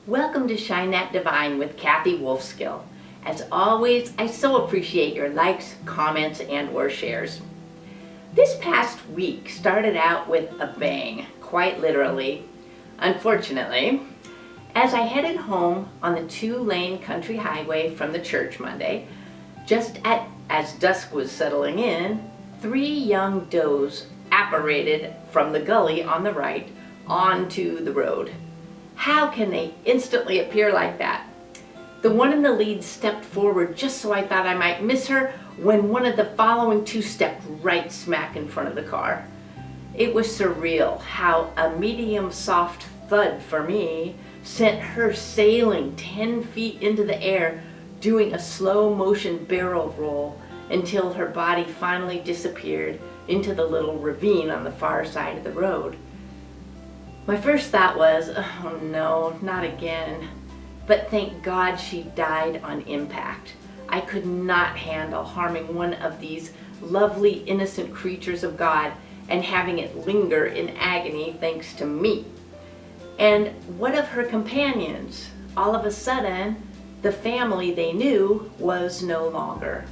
Welcome to Shine That Divine with Kathy Wolfskill. As always, I so appreciate your likes, comments, and or shares. This past week started out with a bang, quite literally. Unfortunately, as I headed home on the 2-lane country highway from the church Monday, as dusk was settling in, 3 young does apparated from the gully on the right onto the road. How can they instantly appear like that? The one in the lead stepped forward just so I thought I might miss her when one of the following 2 stepped right smack in front of the car. It was surreal how a medium soft thud for me sent her sailing 10 feet into the air, doing a slow motion barrel roll until her body finally disappeared into the little ravine on the far side of the road. My first thought was, oh no, not again. But thank God she died on impact. I could not handle harming one of these lovely, innocent creatures of God and having it linger in agony thanks to me. And what of her companions? All of a sudden, the family they knew was no longer.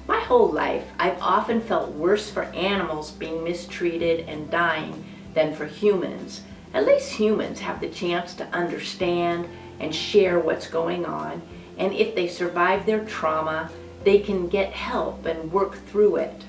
My whole life, I've often felt worse for animals being mistreated and dying than for humans. At least humans have the chance to understand and share what's going on, and if they survive their trauma, they can get help and work through it.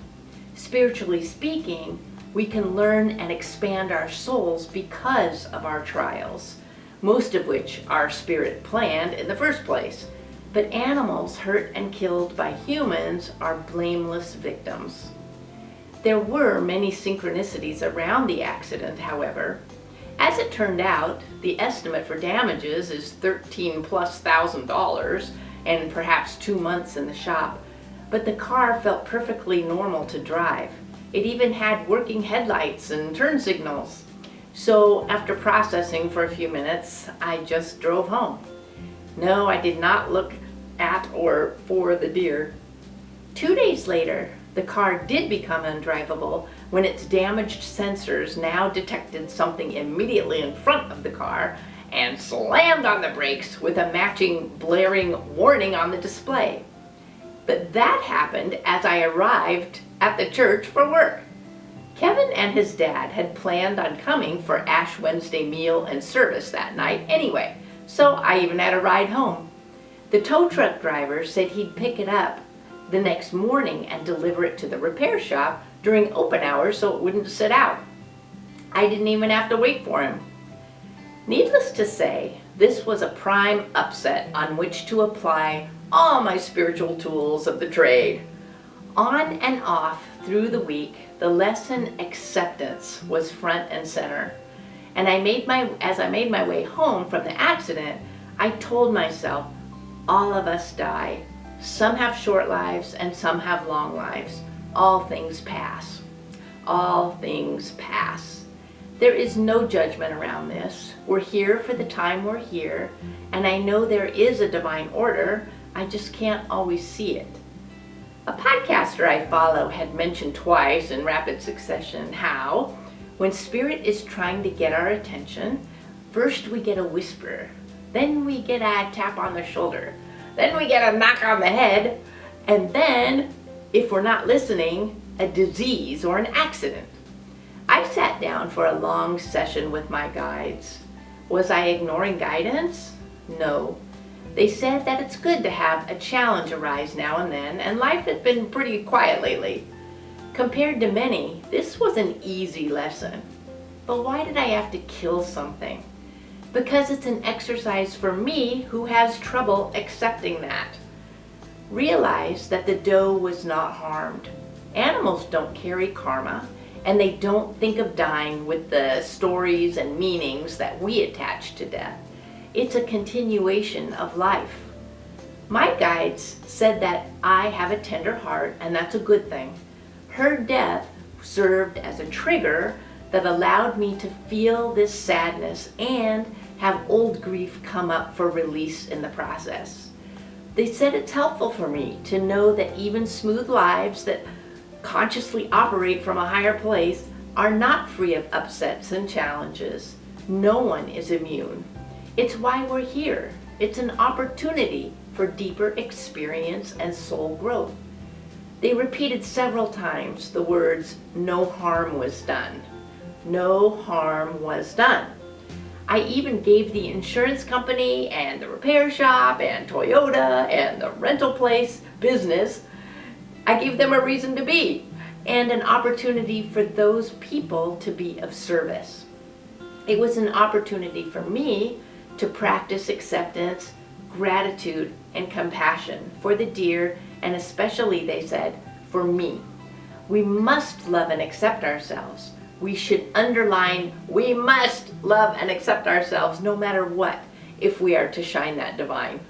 Spiritually speaking, we can learn and expand our souls because of our trials, most of which our spirit planned in the first place. But animals hurt and killed by humans are blameless victims. There were many synchronicities around the accident, however. As it turned out, the estimate for damages is $13,000+ and perhaps 2 months in the shop, but the car felt perfectly normal to drive. It even had working headlights and turn signals. So after processing for a few minutes, I just drove home. No, I did not look at or for the deer. 2 days later, the car did become undrivable when its damaged sensors now detected something immediately in front of the car and slammed on the brakes with a matching blaring warning on the display. But that happened as I arrived at the church for work. Kevin and his dad had planned on coming for Ash Wednesday meal and service that night anyway, so I even had a ride home. The tow truck driver said he'd pick it up the next morning and deliver it to the repair shop during open hours so it wouldn't sit out. I didn't even have to wait for him. Needless to say, this was a prime upset on which to apply all my spiritual tools of the trade. On and off through the week, the lesson acceptance was front and center. And as I made my way home from the accident, I told myself, all of us die. Some have short lives and some have long lives. All things pass. All things pass. There is no judgment around this. We're here for the time we're here, and I know there is a divine order. I just can't always see it. A podcaster I follow had mentioned twice in rapid succession how, when spirit is trying to get our attention, first we get a whisper, then we get a tap on the shoulder, then we get a knock on the head, and then, if we're not listening, a disease or an accident. I sat down for a long session with my guides. Was I ignoring guidance? No. They said that it's good to have a challenge arise now and then, and life has been pretty quiet lately. Compared to many, this was an easy lesson. But why did I have to kill something? Because it's an exercise for me who has trouble accepting that. Realize that the doe was not harmed. Animals don't carry karma, and they don't think of dying with the stories and meanings that we attach to death. It's a continuation of life. My guides said that I have a tender heart, and that's a good thing. Her death served as a trigger that allowed me to feel this sadness and have old grief come up for release in the process. They said it's helpful for me to know that even smooth lives that consciously operate from a higher place are not free of upsets and challenges. No one is immune. It's why we're here. It's an opportunity for deeper experience and soul growth. They repeated several times the words, "No harm was done." No harm was done. I even gave the insurance company and the repair shop and Toyota and the rental place business, I gave them a reason to be and an opportunity for those people to be of service. It was an opportunity for me to practice acceptance, gratitude, and compassion for the deer, and especially, they said, for me. We must love and accept ourselves. We should underline, we must love and accept ourselves no matter what, if we are to shine that divine.